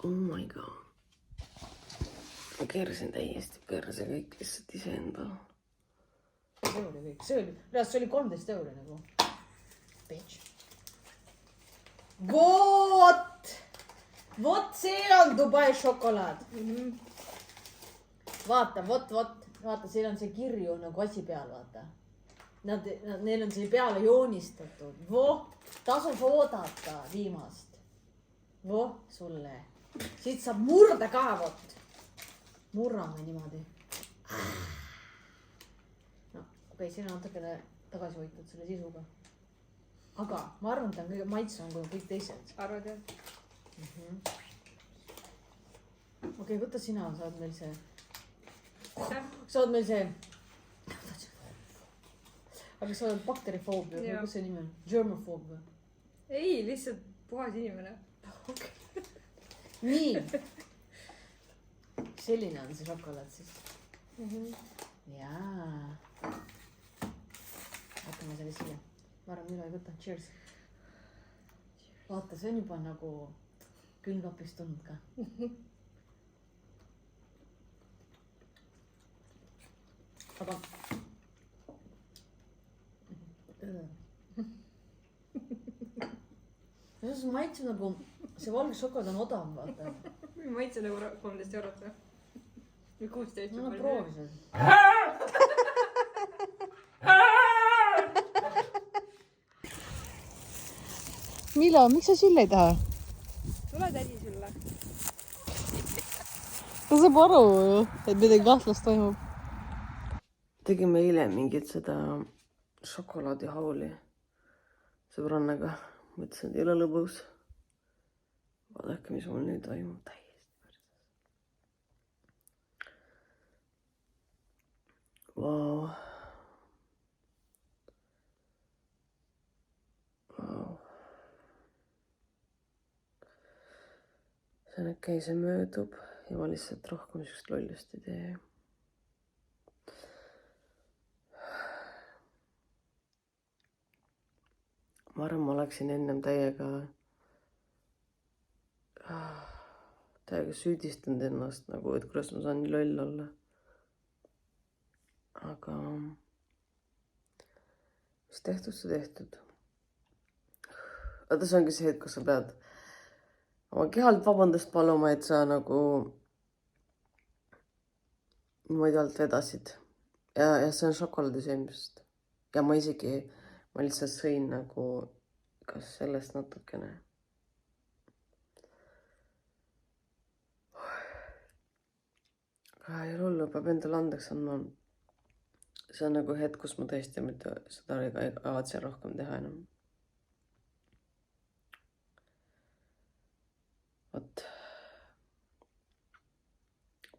Oh my god. Ma keerasin täiesti perse kõik lihtsalt iseenda. See oli kõik. See oli 13 € nagu. Bitch. Vot see on Dubai šokolaad. Vaata, vaata, seal on see kirju nagu asi peal, vaata. Neil on see peale joonistatud. Tasub oodata viimast. Sulle. Siit saab murda ka, vot. Murrame niimoodi. No, okei, siin on natukene tagasi hoitud selle sisuga. Aga ma arvan, et ta on kõige maitse on kui kõik teised. Arvad jah? Okei, võta sina, saad meil see. Saad meil see. Aga sa oled bakterifoobia, või kus see nimi on? Germofoobia. Ei, lihtsalt puhas inimene. Okay. Nii. Selline on see šokolaad siis. Jaa. Vaatame selle siia. Ma arvan, mille ei võta. Cheers. Vaata, see on juba nagu külmkapist tulnud ka. Aga see maitseb nagu, see valge šokolaad on odav, vaata. Maitse nagu 13 € või? Või 16 No proovisid. Milo, miks sa sülle ei taha? Tule tädi sulle. Ta saab aru, et midagi kahtlast toimub. Tegime eile mingit seda šokolaadihauli sõbrannaga. Mõtlesin, et ei ole lõbus. Vaadake, mis mul nüüd toimub täiesti perses. Vau. See on äkki see möödub ja ma lihtsalt rohkem niisugust lollust ei tee. Ma arvan, ma oleksin ennem täiega süüdistanud ennast, nagu, et kuidas ma saan nii loll olla. Aga mis tehtud, see tehtud. Aga see ongi see, et kus sa pead oma kehalt vabandust paluma, et sa nagu niimoodi alt vedasid. Ja see on šokolaadisöömist. Ja ma lihtsalt sõin nagu kas sellest natukene. Aga ei hullu, peab endale andeks andma. See on nagu hetk, kus ma tõesti seda ei kavatse rohkem teha enam.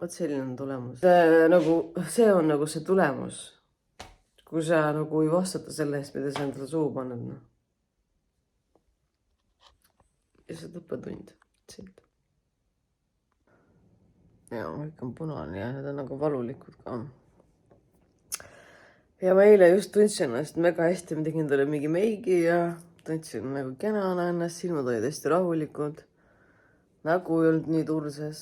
Vot selline on tulemus. See on nagu see tulemus. Kui sa nagu ei vastuta selle eest, mida sa endale suhu pannud. No. Ja see õppetund. Ja kõik on punane ja need on nagu valulikud ka. Ja ma eile just tundsin ennast mega hästi, ma tegin talle mingi meigi ja tundsin nagu kenana ennast, silmad olid hästi rahulikud. Nägu ei olnud nii turses.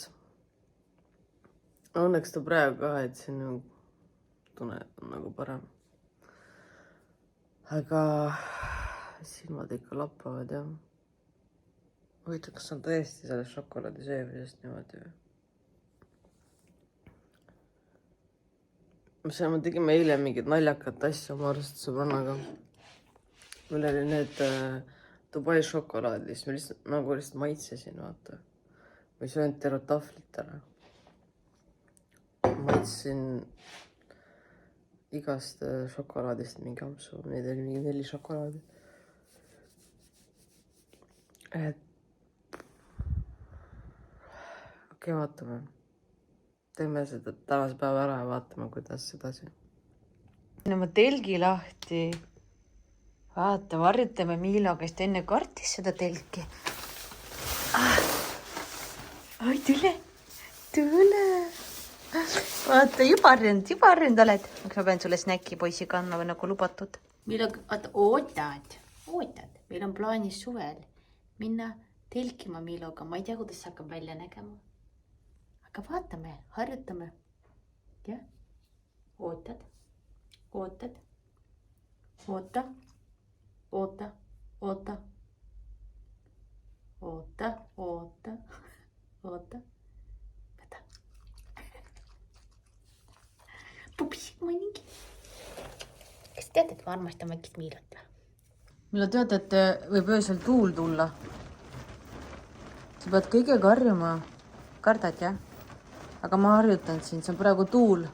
Õnneks ta praegu ka, et siin tunne on nagu parem. Aga silmad ikka lappavad ja huvitav, kas on tõesti sellest šokolaadi söömisest niimoodi või? Me tegime eile mingid naljakat asja oma arvestuse sõbrannaga. Meil oli need Dubai šokolaadis, me lihtsalt maitsesin, vaata. Või söönud terve tahvlit ära. Maitsesin igast šokolaadist mingi ampsu. Neid oli mingi 4 šokolaadi. Okei, vaatame. Teeme seda tänase päeva ära ja vaatame, kuidas edasi. Oma telgi lahti. Vaata, varjutame Miilo, kes ta enne kartis seda telki. Oi, tule. Vaata, juba harjunud oled. Miks ma pean sulle snäki poisi kandma või nagu lubatud? Miilo, ootad. Meil on plaanis suvel minna telkima Miiloga, ma ei tea, kuidas see hakkab välja nägema. Aga vaatame, harjutame. Jah, ootad, oota, oota, oota, oota, oota. Võta. Pupsi, mõningi. Kas tead, et ma armastan väikest Miilot? Mille tead, et võib öösel tuul tulla? Sa pead kõige karjuma. Kardad, jah? Aga ma harjutan siin, see on praegu tuul.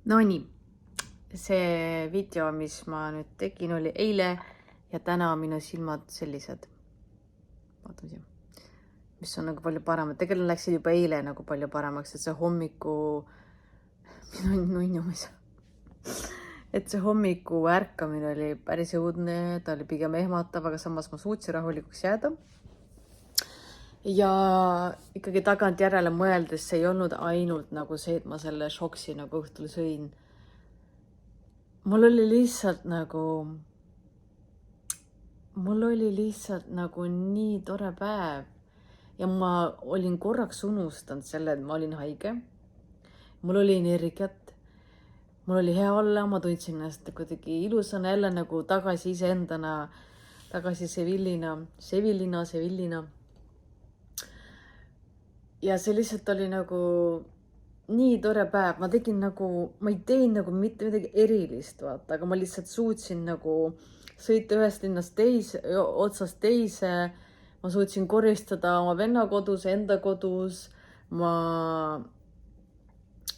No nii, see video, mis ma nüüd tegin, oli eile ja täna minu silmad sellised. Vaatame siia. Mis on nagu palju paremad. Tegelikult läksid juba eile nagu palju paremaks, et see hommiku... Et see hommiku ärkamine oli päris õudne, ta oli pigem ehmatav, aga samas ma suutsin rahulikuks jääda. Ja ikkagi tagant järele mõeldes see ei olnud ainult nagu see, et ma selle šoksi nagu õhtul sõin. Mul oli lihtsalt nagu nii tore päev. Ja ma olin korraks unustanud selle, et ma olin haige. Mul oli energiat. Mul oli hea olla, ma tundsin ennast kuidagi ilusana jälle nagu tagasi iseendana, tagasi Sevillina. Ja see lihtsalt oli nagu nii tore päev. Ma tegin nagu, ma ei teinud nagu mitte midagi erilist, vaata, aga ma lihtsalt suutsin nagu sõita ühest linnast otsast teise. Ma suutsin koristada oma venna kodus, enda kodus. Ma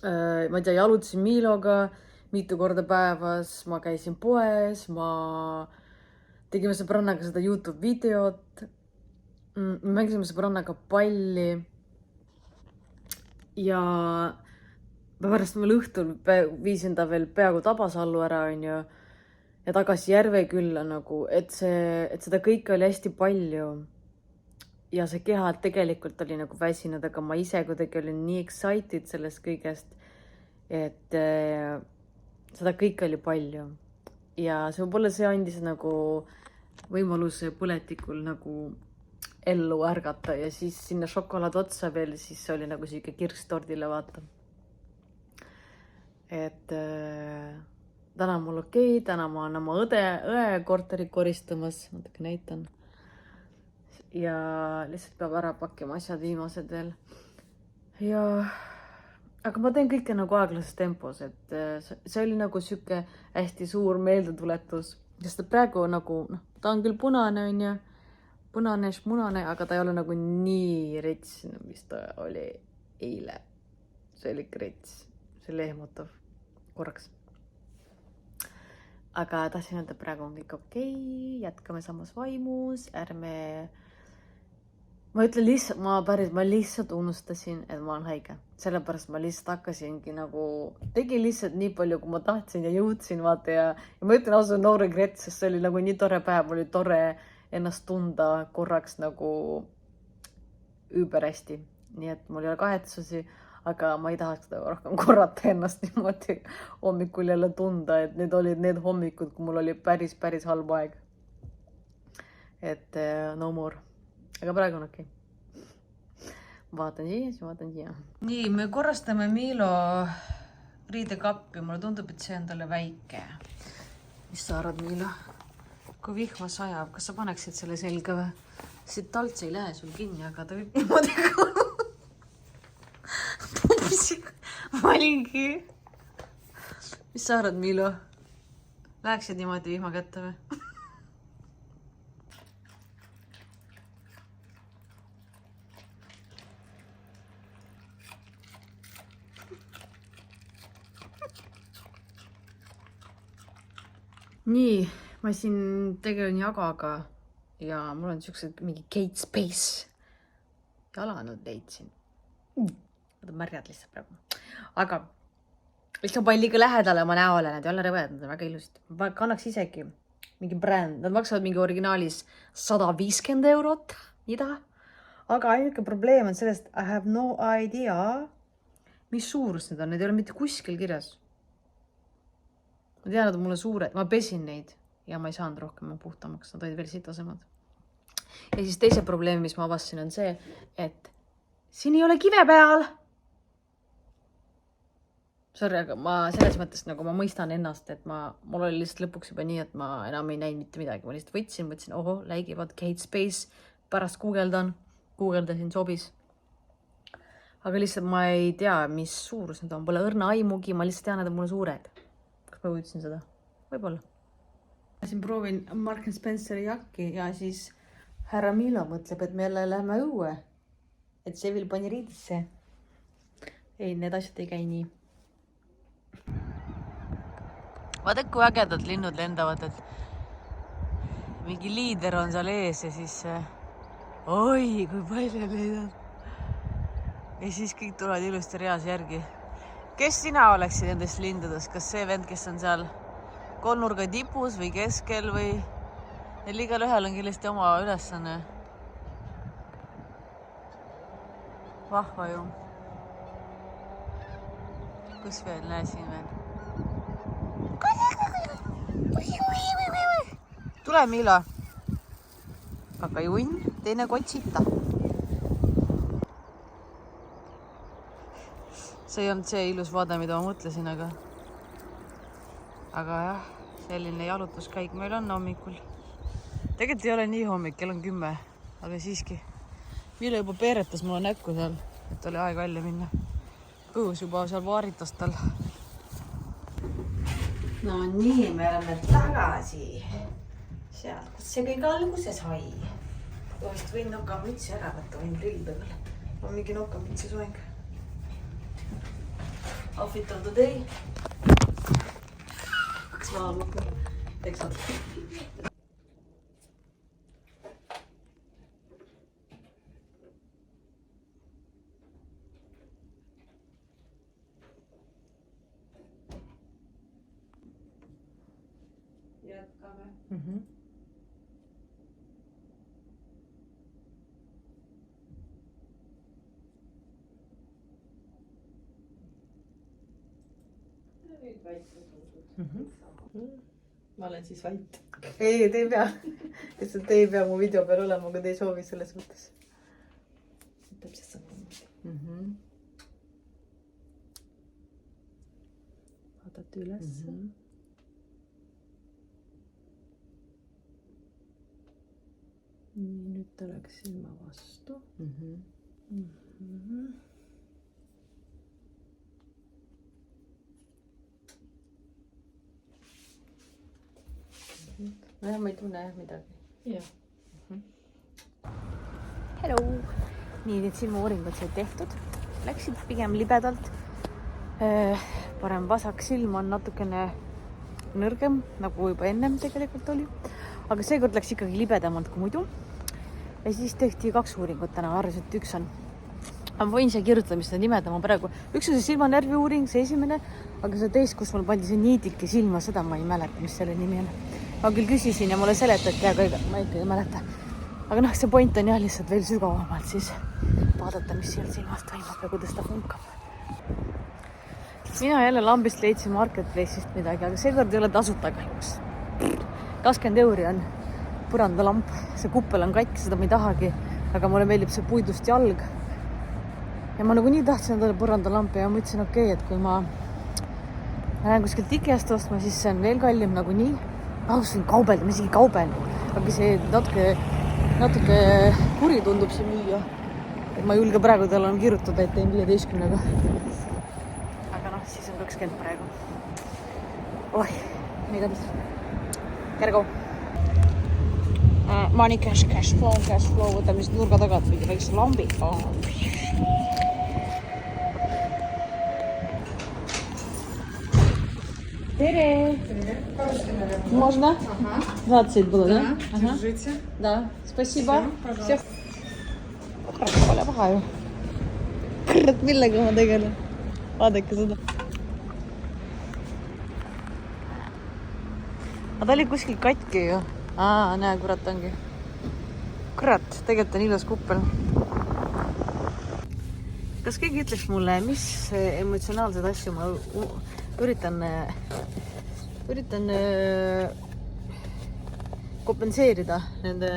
ei tea, jalutasin Miiloga mitu korda päevas. Ma käisin poes. Tegime sõbrannaga seda YouTube videot. Mängisime sõbrannaga palli. Ja pärast veel õhtul viisin ta veel peaaegu Tabasallu ära, ja tagasi Järvekülla nagu, et seda kõike oli hästi palju. Ja see keha tegelikult oli nagu väsinud, aga ma ise kuidagi olin nii excited sellest kõigest, et seda kõike oli palju. Ja see võib-olla see andis nagu võimaluse põletikul nagu ellu ärgata ja siis sinna šokolaad otsa veel, siis see oli nagu siuke kirks tordile, vaata. Et täna on mul okei, täna ma olen oma õe korteri koristamas, natuke näitan. Ja lihtsalt peab ära pakkima asjad viimased veel. Aga ma teen kõike nagu aeglases tempos, et see oli nagu siuke hästi suur meeldetuletus. Sest praegu nagu, ta on küll punane, punane, aga ta ei ole nagu nii rets, mis ta oli eile. See oli ikka rets, see oli ehmatav korraks. Aga tahtsin öelda, praegu on kõik okei, jätkame samas vaimus, ma ütlen lihtsalt, ma lihtsalt unustasin, et ma olen haige. Sellepärast ma lihtsalt hakkasingi nagu, tegin lihtsalt nii palju, kui ma tahtsin ja jõudsin, vaata, ja ma ütlen ausalt no regret, sest see oli nagu nii tore päev, oli tore ennast tunda korraks nagu üüberhästi. Nii et mul ei ole kahetsusi, aga ma ei tahaks seda rohkem korrata ennast niimoodi hommikul jälle tunda, et need olid need hommikud, kui mul oli päris halb aeg. Et no more. Aga praegu on okei. Vaatan siia. Nii, me korrastame Miilo riidekappi. Mulle tundub, et see on talle väike. Mis sa arvad, Miilo? Kui vihma sajab, kas sa paneksid selle selga või? Siit alt see ei lähe sul kinni, aga ta võib niimoodi ka. Pupsi, valingi. Mis sa arvad, Miilo? Läheksid niimoodi vihma kätte või? Nii, ma siin tegelen Jagaga ja mul on siuksed mingi Kate Space jalanud leidsin. Nad on märjad lihtsalt praegu. Aga lihtsalt palliga lähedale oma näole, nad ei ole rõvedad, nad on väga ilusad. Ma kannaks isegi mingi bränd, nad maksavad mingi originaalis 150 €, mida? Aga ainuke probleem on sellest, I have no idea, mis suurus need on, need ei ole mitte kuskil kirjas. Ma tean, et on mulle suured, ma pesin neid ja ma ei saanud rohkem puhtamaks, nad olid veel sitasemad. Ja siis teise probleemi, mis ma avastasin, on see, et siin ei ole kive peal. Sorry, aga ma selles mõttes nagu ma mõistan ennast, et mul oli lihtsalt lõpuks juba nii, et ma enam ei näinud mitte midagi. Ma lihtsalt võtsin, oho, läigivad Kate Space, pärast guugeldasin, sobis. Aga lihtsalt ma ei tea, mis suurus need on. Pole õrna aimugi, ma lihtsalt tean, et on mulle suured. Kas ma võtsin seda? Võib-olla. Ma siin proovin Mark & Spenceri jakki ja siis härra Milo mõtleb, et me jälle lähme õue. Et Sevil pani riidisse. Ei, need asjad ei käi nii. Vaata, kui ägedad linnud lendavad, et mingi liider on seal ees ja siis oi, kui palju neid on. Ja siis kõik tulevad ilusti reas järgi. Kes sina oleksid nendest lindudest? Kas see vend, kes on seal kolmnurga tipus või keskel või neil igal ühel on kindlasti oma ülesanne? Vahva ju. Kus veel? Näe siin veel. Tule, Milo. Aga junn, teine kotsita. See ei olnud see ilus vaade, mida ma mõtlesin, aga jah, selline jalutuskäik meil on hommikul. Tegelikult ei ole nii hommik, kell on 10, aga siiski. Milo juba peeretas mulle näkku seal, et oli aeg välja minna. Kõhus juba seal vaaritas tal. No nii, me oleme tagasi. Sealt, kus see kõige alguse sai. Vahest võin nokamütsi ära võtta, võin prillpeal. On mingi nokamütsi soeng. Outfit of the day. Kas ma mõtlen? Teksad. Jätkame. Ma olen siis vait. Ei, te ei pea. Lihtsalt te ei pea mu video peal olema, kui te ei soovi selles mõttes. Täpselt samamoodi. Vaadate üles. Nii, nüüd ta läks silma vastu. Nojah, ma ei tunne midagi. Jah. Hello! Nii, need silmauuringud said tehtud. Läksid pigem libedalt. Parem vasak silm on natukene nõrgem, nagu juba ennem tegelikult oli. Aga seekord läks ikkagi libedamalt kui muidu. Ja siis tehti 2 uuringut täna, arvasin, et 1 on. Ma võin siia kirjutada, mis need nimedama praegu. 1 on see silmanärvi uuring, see esimene, aga see teist, kus mul pandi see niidike silma, seda ma ei mäleta, mis selle nimi on. Ma küll küsisin ja mulle seletati, aga ma ikka ei mäleta. Aga noh, see point on jah lihtsalt veel sügavamalt siis vaadata, mis seal silmas toimub ja kuidas ta funkab. Mina jälle lambist leidsin Marketplace'ist midagi, aga seekord ei ole tasuta kahjuks. 20 € on põrandalamp. See kuppel on katki, seda ma ei tahagi, aga mulle meeldib see puidust jalg. Ja ma nagu nii tahtsin endale põrandalampi ja mõtlesin, okei, et kui ma lähen kuskilt Ikeast ostma, siis see on veel kallim nagu nii. Alustasin kaubelda, ma isegi kaubelda. Aga see natuke kuri tundub see müüa. Et ma julge praegu tal on kirjutada, et teen 15-ga. Aga noh, siis on 20 praegu. Oi, mida mis? Gotta go. Money, cash flow. Võtame siis nurga tagant mingi väikse lambi. Tere! Можно? 20 было, да? Держите. Да, спасибо. Все. Pole paha ju. Kurat, millega ma tegelen? Vaadake seda. Aga ta oli kuskil katki ju. Näe, kurat ongi. Kurat, tegelikult on ilus kuppel. kas keegi ütleks mulle, mis emotsionaalsed asju ma üritan kompenseerida nende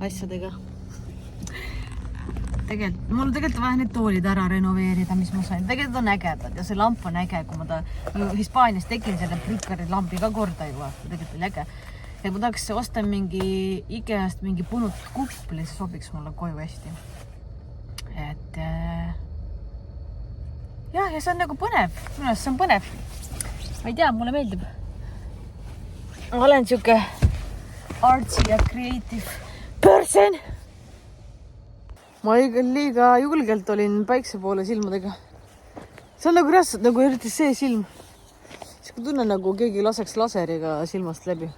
asjadega? Mul tegelikult vaja need toolid ära renoveerida, mis ma sain. Tegelikult on ägedad ja see lamp on äge, kui ma Hispaanias tegin selle Bricari lambi ka korda juba. Tegelikult oli äge. Ja ma tahaks osta mingi Ikeast mingi punud kupli, see sobiks mulle koju hästi. Et ja see on nagu põnev. Minu arust see on põnev. Ma ei tea, mulle meeldib. Ma olen siuke artsy ja creative person. Ma liiga julgelt olin päikse poole silmadega. See on nagu reaalselt, nagu eriti see silm. Siis kui tunnen, nagu keegi laseks laseriga silmast läbi.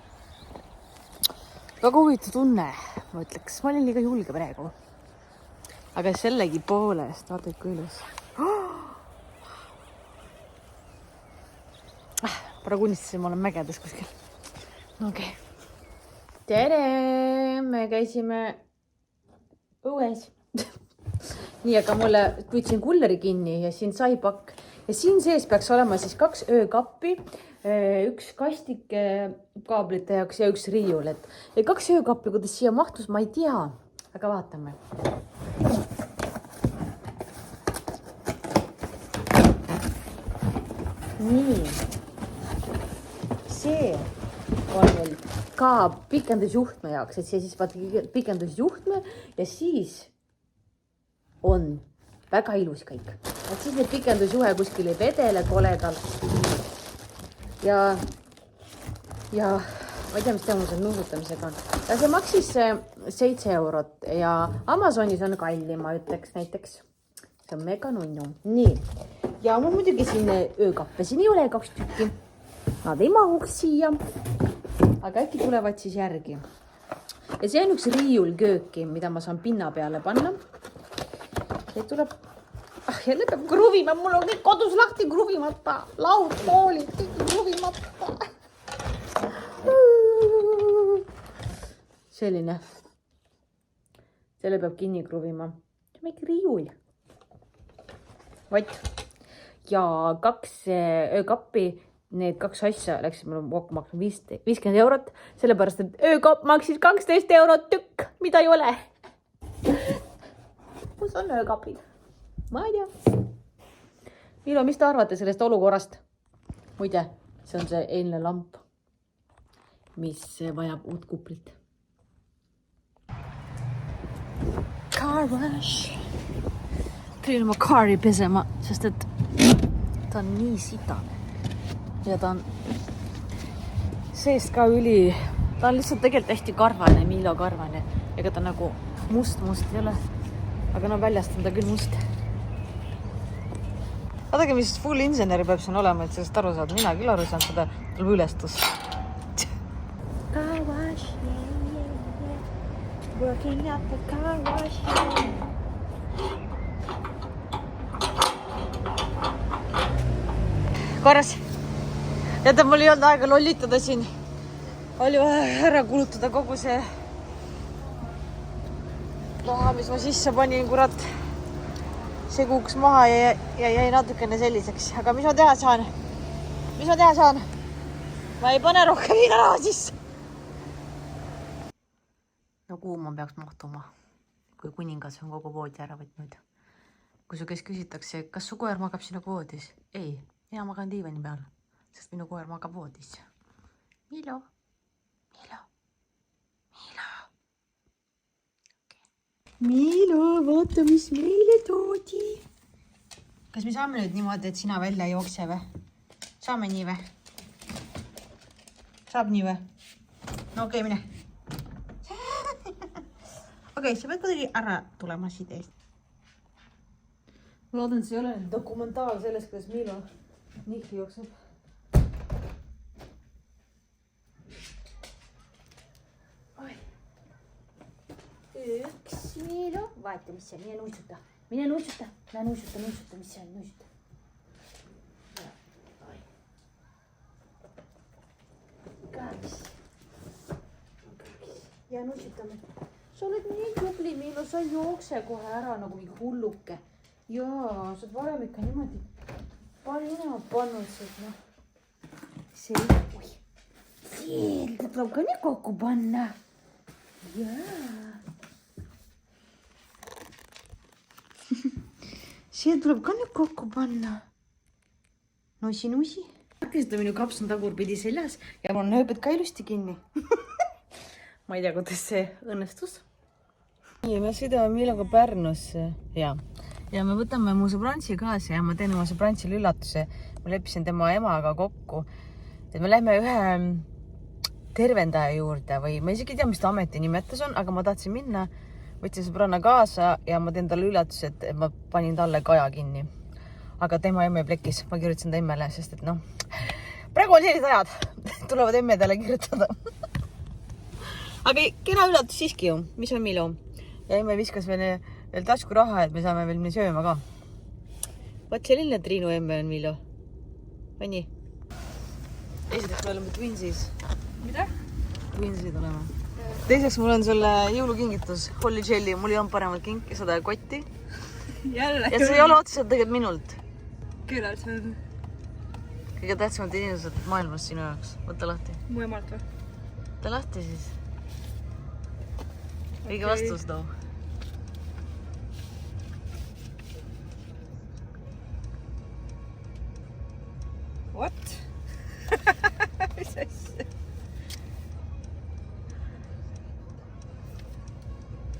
Väga huvitav tunne, ma ütleks. Ma olin liiga julge praegu. Aga sellegi poolest, vaata ikka ilus. Praegu unistasin, ma olen mägedes kuskil. Okei. Tere! Me käisime õues. Nii, aga mulle püüdsin kulleri kinni ja siin sai pakk. Ja siin sees peaks olema siis 2 öökappi, 1 kastike kaablite jaoks ja 1 riiul. Ja 2 öökappi, kuidas siia mahtus, ma ei tea. Aga vaatame. Nii. See on meil ka pikendusjuhtme jaoks, et see siis vaata pikendusjuhtme ja siis on väga ilus kõik. Et siis need pikendusjuhe kuskil ei vedele koledalt. Ja ma ei tea, mis teemus on nuusutamisega on. Ja see maksis 7 eurot ja Amazonis on kallim, ma ütleks näiteks. See on mega nunnu. Nii. Ja mul muidugi siin öökappe siin ei ole 2 tükki. Nad ei mahuks siia. Aga äkki tulevad siis järgi. Ja see on 1 riiul kööki, mida ma saan pinna peale panna. See tuleb... jälle peab kruvima. Mul on kõik kodus lahti kruvimata. Laud, poolid, kõik kruvimata. Selline. Selle peab kinni kruvima. See on ikka riiul. Vatt. Ja 2 öökappi. Need 2 asja läksid mul kokku maksma 50 eurot. Sellepärast, et öökapp maksis 12 eurot tükk. Mida ei ole. Kus on öökapid? Ma ei tea. Milo, mis te arvate sellest olukorrast? Muide, see on see eilne lamp, mis vajab uut kuplit. Car wash. Tulin oma kaari pesema, sest et ta on nii sitane. Ja ta on seest ka ta on lihtsalt tegelikult hästi karvane, Milo karvane. Ega ta nagu must ei ole. Aga no väljast on ta küll must. Vaadake, mis full inseneri peab siin olema, et sellest aru saada. Mina küll aru saan seda ülestus. Car wash, yeah. Working at the car wash, yeah. Korras. Jäta, mul ei olnud aega lollitada siin. Oli ära kulutada kogu see raha, mis ma sisse panin, kurat. See kuuks maha ja jäi natukene selliseks. Aga mis ma teha saan? Ma ei pane rohkem raha sisse. No kuhu ma peaks mahtuma, kui kuningas on kogu voodi ära võtnud? Kui su käest küsitakse, kas su koer magab sinu voodis? Ei, mina magan diivani peal, sest minu koer magab voodis. Milo. Milo, vaata, mis meile toodi. Kas me saame nüüd niimoodi, et sina välja ei jookse või? Saame nii või? Saab nii või? No okei, mine. Okei, sa pead kuidagi ära tulema siit eest. Ma loodan, see ei ole dokumentaal sellest, kuidas Milo nihli jookseb. Üks Milo, vaata, mis see on, mine nuusuta, mis see on, nuusuta. Kaks. Ja nuusutame. Sa oled nii tubli, Milo, sa jookse kohe ära nagu mingi hulluke. jaa, sa oled varem ikka niimoodi palju enam pannud seda, noh. See, sielda tuleb ka nii kokku panna. Jaa. Sielda tuleb ka nüüd kokku panna. Nusi. Seda minu kaps on tagurpidi seljas ja mul on nööbed ka ilusti kinni. Ma ei tea, kuidas see õnnestus. Ja me sõidame Miiloga Pärnusse. Ja me võtame mu sõbrantsi kaasa ja ma teen oma sõbrantsile üllatuse. Ma leppisin tema emaga kokku. Et me lähme ühe tervendaja juurde või ma isegi ei tea, mis ta ameti nimetus on, aga ma tahtsin minna. Võtsin sõbranna kaasa ja ma teen talle üllatuse, et ma panin talle kaja kinni. Aga tema emme plekis. Ma kirjutasin ta emmele, sest et noh, praegu on sellised ajad. Tulevad emmedele kirjutada. Aga kena üllatus siiski ju. Mis on Miilo? Ja emme viskas veel tasku raha, et me saame veel minna sööma ka. Vaat selline Triinu emme on Miilo. On nii? Esiteks me oleme Twinsis. Mida? Twinsid oleme. Teiseks mul on sulle jõulukingitus. Holly Jelly. Mul ei olnud paremat kinki, seda kotti. Jälle. Ja see ei ole otseselt tegelikult minult. Kellel see on? Kõige tähtsamad inimesed maailmas sinu jaoks. Võta lahti. Mu emalt või? Võta lahti siis. Õige vastus too. What? Mis asja?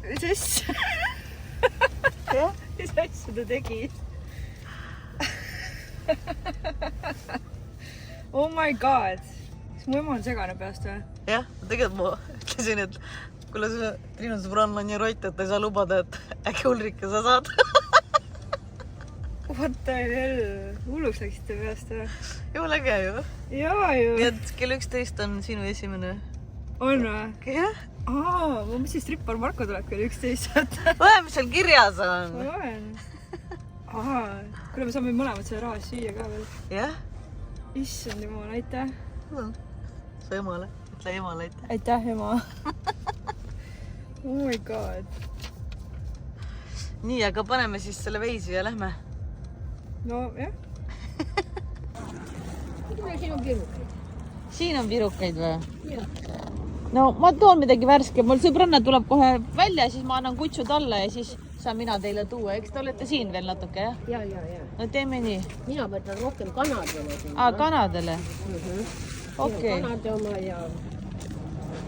Mis asja? Mis asja ta tegi? Oh my god. Kas mu ema on segane peast või? Jah, tegelikult ma ütlesin, et kuule see Triinu sõbranna on nii rott, et ei saa lubada, et äkki Ulrike sa saad. What the hell? Hulluks läksite peast või? Jumal äge ju. Jaa ju. Nii et kell 11 on sinu esimene. On või? Jah? Ma mõtlesin, strippar Marko tuleb kell 11. Vahe, mis seal kirjas on. Ma loen. Kuule, me saame mõlemad selle raha süüa ka veel. Jah? Issand jumal, aitäh. Su emale. Ütle emale aitäh. Aitäh, ema. Oh my god. Nii, aga paneme siis selle veisi ja lähme. No, jah. Siin on virukaid või? No ma toon midagi värske. Mul sõbranna tuleb kohe välja, siis ma annan kutsu talle ja siis saan mina teile tuua. Eks te olete siin veel natuke, jah? Ja. No teeme nii. Mina võtan rohkem kanadele. Kanadele? Okei. Kanade oma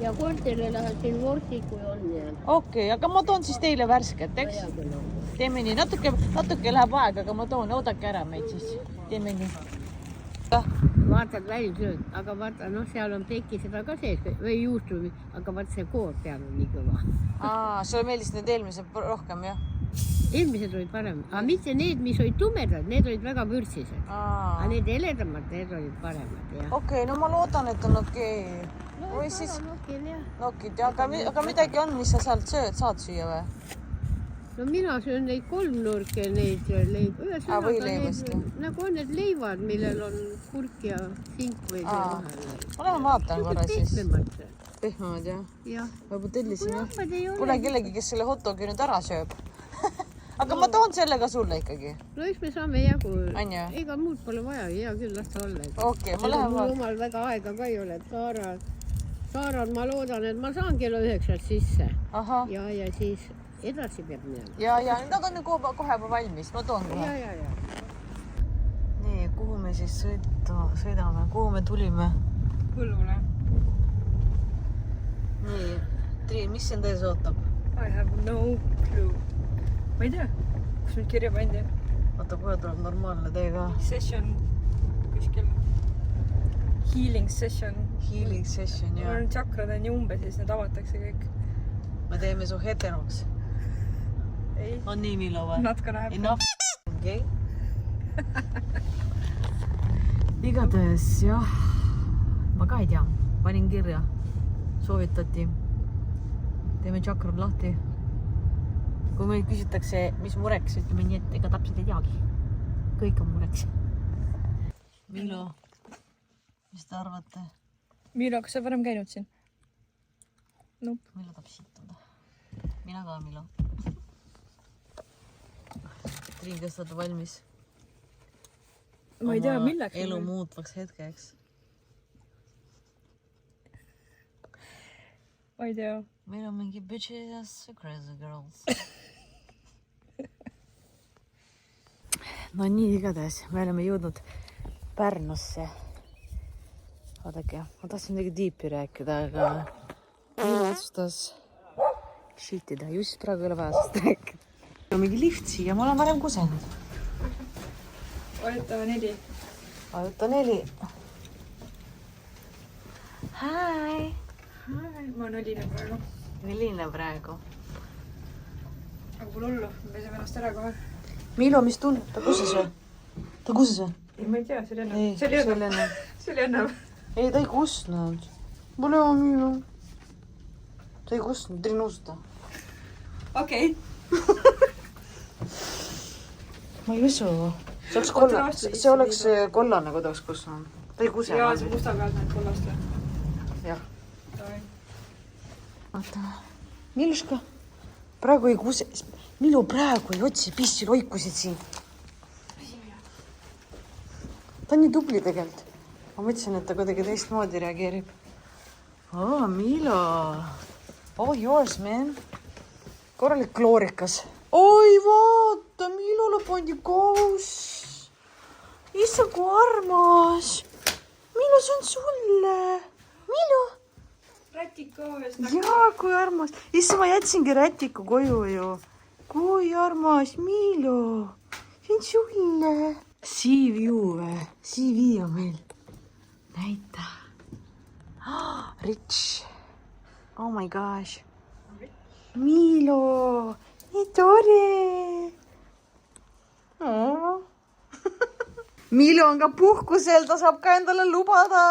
ja korterile lähed siin vorsti, kui on. Okei, aga ma toon siis teile värsket, eks? Teeme nii. Natuke läheb aega, aga ma toon. Oodake ära meid siis. Teeme nii. Vaatad välisööd, aga vaata, noh, seal on teki seda ka sees või juustumi, aga vaata see koor peal on nii kõva. Sulle meeldis need eelmised rohkem, jah? Eelmised olid parem, aga mitte need, mis olid tumedad, need olid väga vürtsised. Aga need heledamad, need olid paremad, jah. Okei, no ma loodan, et on okei. Või siis nokid, aga midagi on, mis sa sealt saad süüa või? No mina söön neid kolmnurke, neid võileibast. Nagu on need leivad, millel on kurk ja sink või see vahel. Ma lähen vaatan korra siis. Pehmemad, jah? Jah. Ma juba tellisin, jah? Pole Pole kellegi, kes selle hotdogi nüüd ära sööb. Aga ma toon selle ka sulle ikkagi. No eks me saame jagu. Anja? Ega muud pole vaja, hea küll, las ta olla. Okei, ma lähen vaatan. Mul omal väga aega ka ei ole, et Saaral ma loodan, et ma saan kella 9 sisse. Ja siis edasi peab minema. Ja, nad on kohe valmis, ma toon kohe. Ja. Nii, kuhu me siis sõidame? Kuhu me tulime? Põllule. Nii, Triin, mis sind ees ootab? I have no clue. Ma ei tea, kus nüüd kirja pandi. Oota, kohe tuleb normaalne tee ka. Session kuskil. Healing session. Healing session, Mul jah. on tšakrad on nii umbe, siis need avatakse kõik. Me teeme su heteroks. Ei. On nii, Milo või? Natka läheb. Enough. Okei. Igatahes, jah. Ma ka ei tea. Panin kirja. Soovitati. Teeme tšakrad lahti. Kui meil küsitakse, mis mureks, ütleme nii, et ega täpselt ei teagi. Kõik on mureks. Milo, mis te arvate? Milo, kas sa varem käinud siin? Milo tahab situda. Mina ka, Milo. Triin, kas sa oled valmis? Ma ei tea, Oma milleks. elu muutvaks hetkeks. Ma ei tea. Meil on mingi bitches crazy girls. No nii, igatahes me oleme jõudnud Pärnusse. Vaadake, ma tahtsin midagi tiipi rääkida, aga Miilo otsustas shitida. Just praegu ei ole vaja sest rääkida. On mingi lift siia, ma olen varem kusenud. Vajuta 4. Vajuta 4. Hi! Ma nolinen praegu. Milline praegu? Aga pole hullu, me peseme ennast ära kohe. Miilo, mis tundub? Ta kuses või? Ta kuses või? Ei, ma ei tea, see oli enne. Ei, See oli enne. enne. See oli enne. Ei, ta ei kusnud. Pole hea Miilo. Ta ei kusnud, Triin usta. Okei. Ma ei usu. See oleks kollane, kui ta oleks kusnud. Ta ei kuse. Jaa, see musta pealt näed kollast või? Jah. Davai. Vaata. Miluška. Praegu ei kuse. Milu praegu ei otsi pissil oikusid siin. Ta on nii tubli tegelikult. Ma mõtlesin, et ta kuidagi teistmoodi reageerib. Oh, Milo. Oh, yours, man. Korralik kloorikas. Oi, vaata, Milole pandi kauss. Issa, kui armas. Milo, see on sulle. Milo. Rätiko ees. Jaa, kui armas. Issa, ma jätsingi rätiku koju ju. Kui armas, Milo. See on sulle. CV või? CV on meil. Näita. Rich. Oh my gosh. Milo. Nii tore. Oh. Milo on ka puhkusel, ta saab ka endale lubada.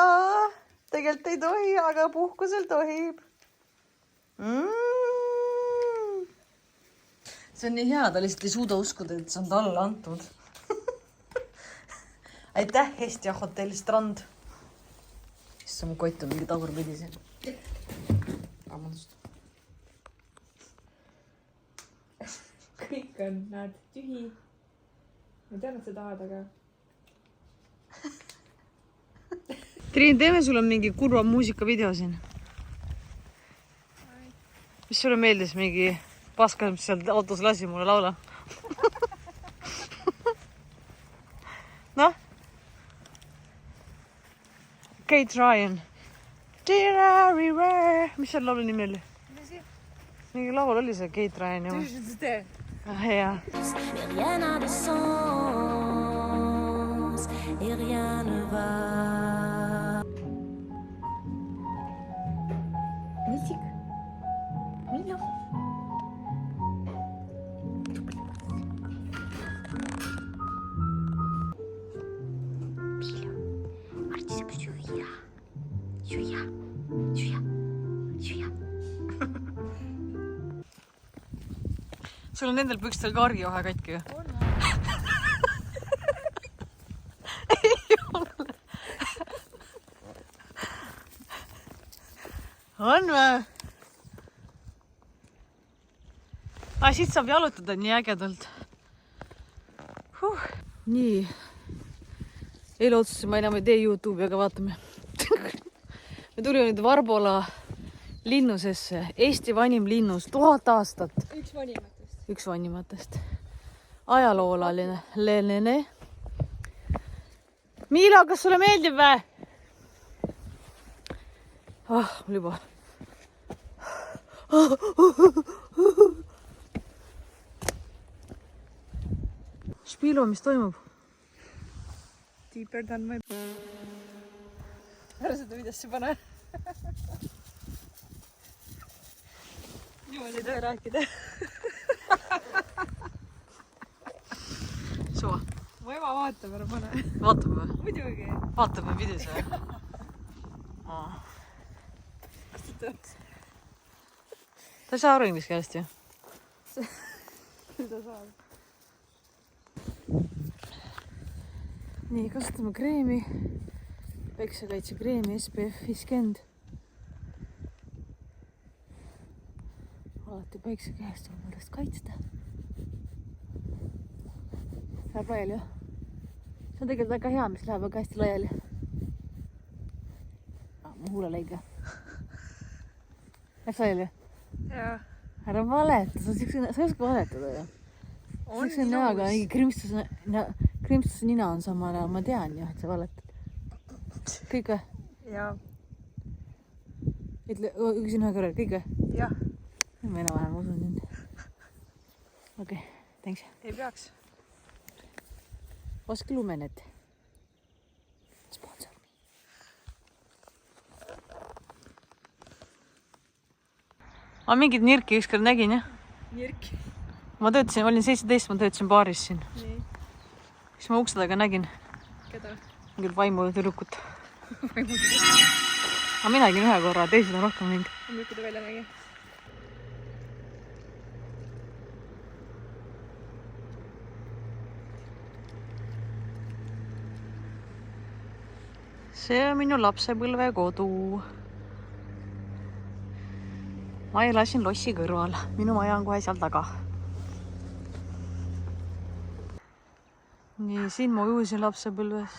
Tegelikult ei tohi, aga puhkusel tohib. See on nii hea, ta lihtsalt ei suuda uskuda, et see on talle antud. Aitäh, Eesti hotell Strand. Issa, mu kott on mingi tagurpidi siin. Vabandust. Kõik on, näed, tühi. Ma tean, et sa tahad, aga... Triin, teeme sulle mingi kurva muusikavideo siin. Mis sulle meeldis mingi paska, mis seal autos lasi mulle laula? Noh? Kate Ryan. Mis seal laulu nimi oli? Mingi laul oli see Kate Ryan ja hea. Rien n'a de sens et rien ne va. Musique. Milo. Sul on nendel pükstel ka argiohe katki ju? Ei ole. On või? Siit saab jalutada nii ägedalt. Nii. Eile otsustasin, ma enam ei tee YouTube'i, aga vaatame. Me tulime nüüd Varbola linnusesse. Eesti vanim linnus, 1000 aastat. Üks vanimatest. Ajaloolaline. Lenene. Miilo, kas sulle meeldib või? Mul juba. Špilo, mis toimub? Deeper than my... Ära seda videosse pane. Niimoodi ei tohi rääkida. Suva. Mu ema vaatab, ära pane. Vaatab või? Muidugi. Vaatab või videos või? Kas ta tõeks? Ta ei saa aru inglise keelest ju. Mida saab? Nii, kasutame kreemi. Päiksekaitsekreemi SPF 50. Alati päikse käest on ennast kaitsta. Läheb laiali, jah? See on tegelikult väga hea, mis läheb väga hästi laiali. Mu huuleleig, jah? Läheb laiali? Jaa. Ära valeta, sa ei oska valetada, ju. Siukse näoga, krimpstus nina on sama näo, ma tean ju, et sa valetad. Kõik või? Jaa. Ütle, küsin ühe korral, kõik või? Jah. Ma enam-vähem usun sind. Okei, thanks. Ei peaks. Oska lumenet. Sponsor. Ma mingit nirki ükskord nägin, jah? Nirki. Ma töötasin, olin 17, ma töötasin baaris siin. Nii. Siis ma ukse taga nägin Keda? mingit vaimu tüdrukut. Aga mina nägin ühe korra, teised on rohkem näinud. Milline ta välja nägi? See on minu lapsepõlve kodu. Ma elasin lossi kõrval. Minu maja on kohe seal taga. Nii, siin ma ujusin lapsepõlves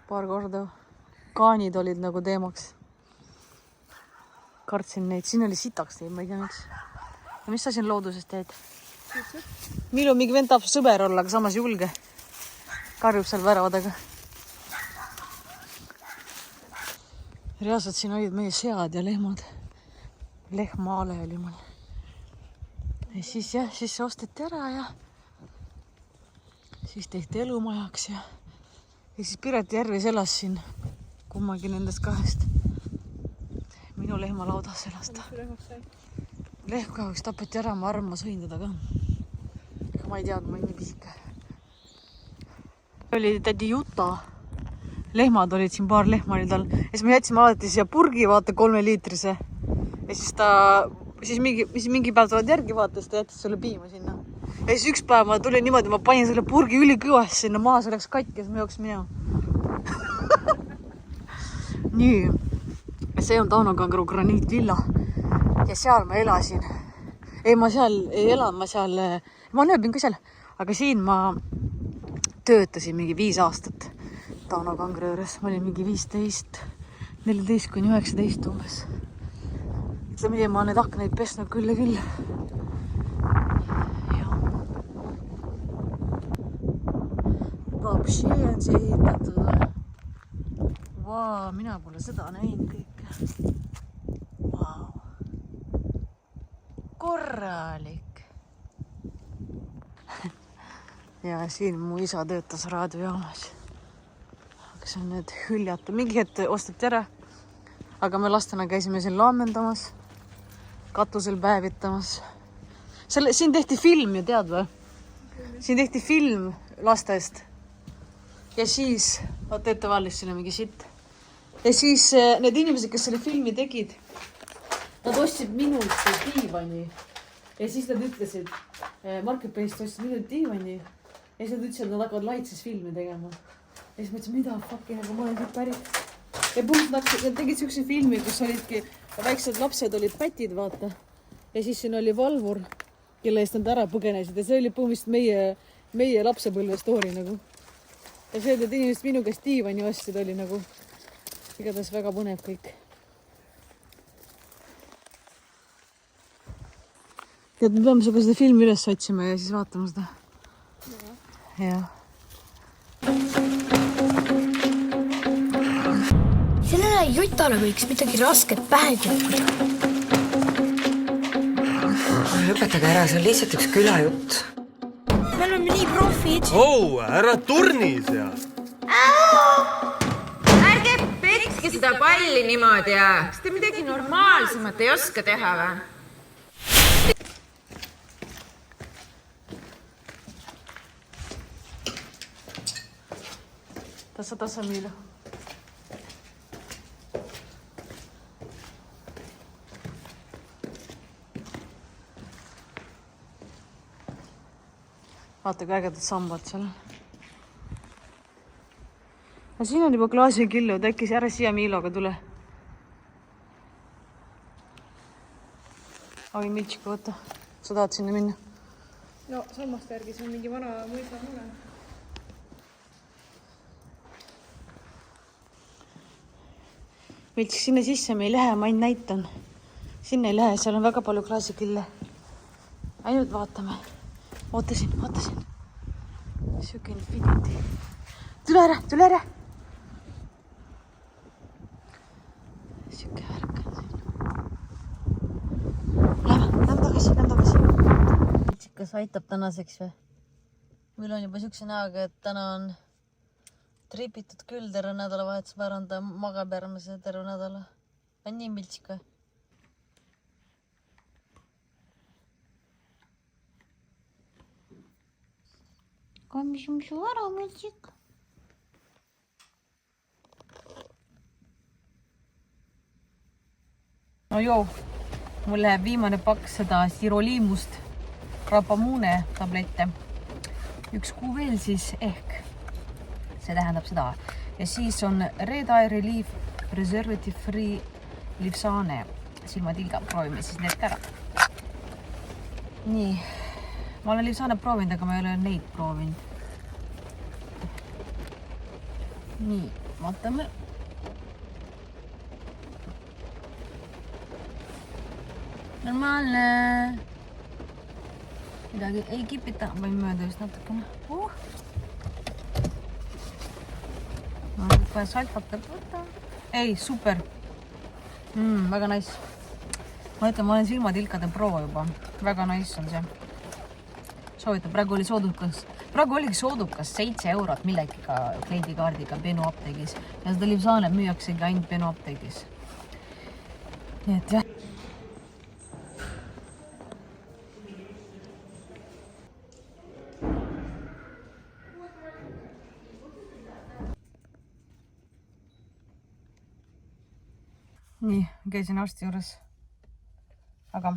paar korda. Kaanid olid nagu teemaks. Kartsin neid. Siin oli sitaks teid, ma ei tea miks. Ja mis sa siin looduses teed? Milu mingi vend tahab sõber olla, aga samas julge. Karjub seal väravadega. Reaalselt siin olid meie sead ja lehmad. Lehmaale oli mul. Ja siis see osteti ära ja siis tehti elumajaks ja siis Pireti Järvis elas siin kummagi nendest kahest. Minu lehmalaudas elas ta. Lehm kahjuks tapeti ära, ma arvan, ma sõin teda ka. Ega ma ei teadnud, ma olin nii pisike. Oli tädi Juta. Lehmad olid siin, paar lehma oli tal. Ja siis me jätsime alati siia purgi, vaata 3-liitrise. Ja siis mingi päev tuled järgi vaata, siis ta jättis sulle piima sinna. Ja siis üks päev ma tulin niimoodi, ma panin selle purgi ülikõvasti sinna maha, see läks katki ja siis ma jooksin minema. Nii. See on Taunokangru graniitvilla. Ja seal ma elasin. Ei, ma seal ei elanud, ma nööbin ka seal. Aga siin ma töötasin mingi 5 aastat Taunokangru juures. Ma olin mingi 15, 14 kuni 19 umbes. Ütleme nii, ma olen neid aknaid pesnud küll ja küll. Vapši on see ehitatud. Vau, mina pole seda näinud kõike. Vau. Korralik. Ja siin mu isa töötas raadiojaamas. Aga see on nüüd hüljatu. Mingi hetk osteti ära. Aga me lastena käisime siin laamendamas. Katusel päevitamas. Siin tehti film ju, tead või? Siin tehti film lastest. Ja siis, vaata ettevallis sinna mingi sitt. Ja siis need inimesed, kes selle filmi tegid, nad ostsid minult diivani. Ja siis nad ütlesid, Marketplace ostsid minult diivani. Ja siis nad ütlesid, et nad hakkavad Laitses filmi tegema. Ja siis ma ütlesin, mida fucking, aga ma olen kõik pärit. Ja põhimõtteliselt nad tegid siukse filmi, kus olidki väiksed lapsed olid pätid, vaata. Ja siis siin oli valvur, kelle eest nad ära põgenesid. Ja see oli põhimõtteliselt meie lapsepõlve story nagu. Ja see, et inimesed minu käest diivani ostsid, oli nagu igatahes väga põnev kõik. Tead, me peame seda filmi üles otsima ja siis vaatama seda. Jah. Sellele Jutale võiks midagi rasket pähe kukkuda. Lõpetage ära, see on lihtsalt üks külajutt. Me oleme nii profid. Ära turni seal! Ärge petke seda palli niimoodi ja kas te midagi normaalsemat ei oska teha või? Tasa Miilu. Vaata, kui ägedad sambad seal. Ja siin on juba klaasikillud, äkki ära siia Miiloga tule. Oi, Mitško, võta. Sa tahad sinna minna? no sammaste järgi see on mingi vana mõisamune. Vilts, sinna sisse me ei lähe, ma ainult näitan. Sinna ei lähe, seal on väga palju klaasikille. Ainult vaatame. Ootasin. Siuke infinity. Tule ära. Siuke värk on siin. Lähme tagasi. Kas aitab tänaseks või? Meil on juba siukse näoga, et täna on tripitud küll terve nädalavahetus, ma arvan, ta magab järgmise terve nädala. On nii Miltsik või? Mis su ära, Miltsik? No joo, mul läheb viimane pakk seda siroliimust rapamune tablette. 1 kuu veel siis ehk. See tähendab seda. Ja siis on Red Eye Relief Preservative Free Livsane silmatilga. Proovime siis need ära. Nii. Ma olen Livsane proovinud, aga ma ei ole neid proovinud. Nii, vaatame. Normaalne. Midagi ei kipita, võin mööda just natukene. Ma nüüd kohe saltfaktor võtta. Ei, super. Väga nice. Ma ütlen, ma olen silmatilkade pro juba. Väga nice on see. Soovitan, praegu oli soodukas. Praegu oligi soodukas 7 eurot millegiga kliendikaardiga Benu apteegis. Ja seda Livsane müüaksegi ainult Benu apteegis. Nii et jah. Nii, käisin arsti juures. Aga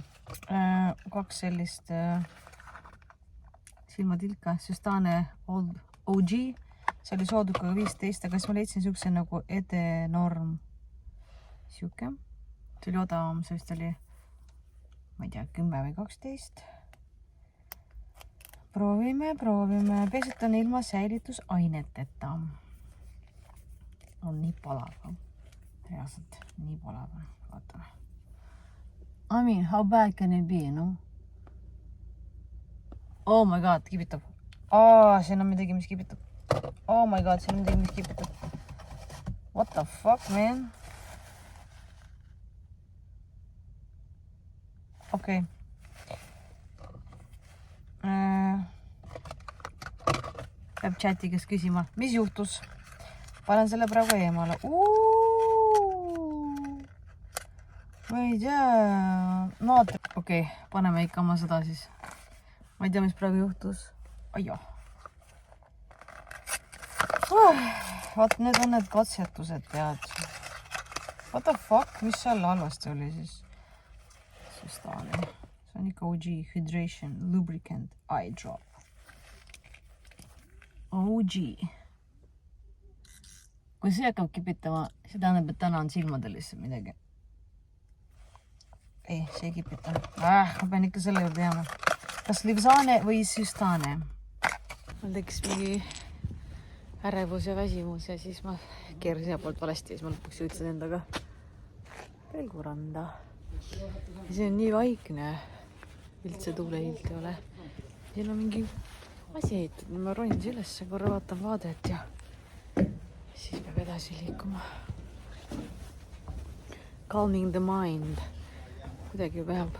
2 sellist silmatilka, Süstane Old OG. See oli soodukaga 15, aga siis ma leidsin siukse nagu Edenorm. Siuke. See oli odavam, see vist oli, ma ei tea, 10 või 12. Proovime. Pesetan ilma säilitusaineteta. On nii palav. Reaalselt nii palav. Vaatame. I mean, how bad can it be, no? Oh my god, kipitab. Siin on midagi, mis kipitab. Oh my god, siin on midagi, mis kipitab. What the fuck, man? Okei. Peab chati käest küsima, mis juhtus? Panen selle praegu eemale. Ma ei tea. Okei, paneme ikka oma seda siis. Ma ei tea, mis praegu juhtus. Aio. Vaat need on need katsetused, tead. What the fuck? Mis seal halvasti oli siis? See on ikka OG Hydration Lubricant Eye Drop. OG. Kui see hakkab kipitama, see tähendab, et täna on silmadel lihtsalt midagi. Ei, see ei kipita. Ma pean ikka selle juurde jääma. Kas Livsane või Süstane? Mul tekkis mingi ärevus ja väsimus ja siis ma keerasin ja poolt valesti ja siis ma lõpuks jõudsin endaga Pelguranda. Ja see on nii vaikne. Üldse tuulehilt ei ole. Siin on mingi asi heitud. Ma ronin üles, korra vaatan vaadet ja siis peab edasi liikuma. Calming the mind. Kuidagi peab.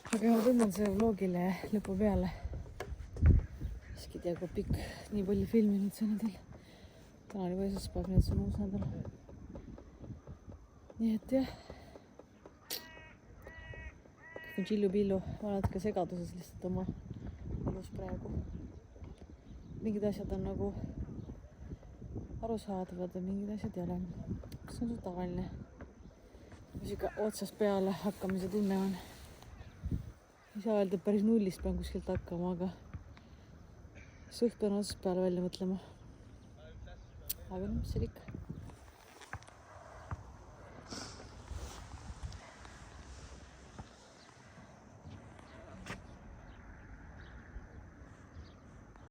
Aga ma tunnen selle vlogile lõpu peale. Iski tea, kui pikk, nii palju filminud see nädal. Täna oli võisluspäev, nii et see on uus nädal. Nii et jah. Kõik on chillu-pillu, olen natuke segaduses lihtsalt oma elus praegu. Mingid asjad on nagu arusaadavad ja mingid asjad ei ole. See on su tavaline. Siuke otsast peale hakkamise tunne on. Ei saa öelda, et päris nullist pean kuskilt hakkama, aga suht pean otsast peale välja mõtlema. Aga mis seal ikka?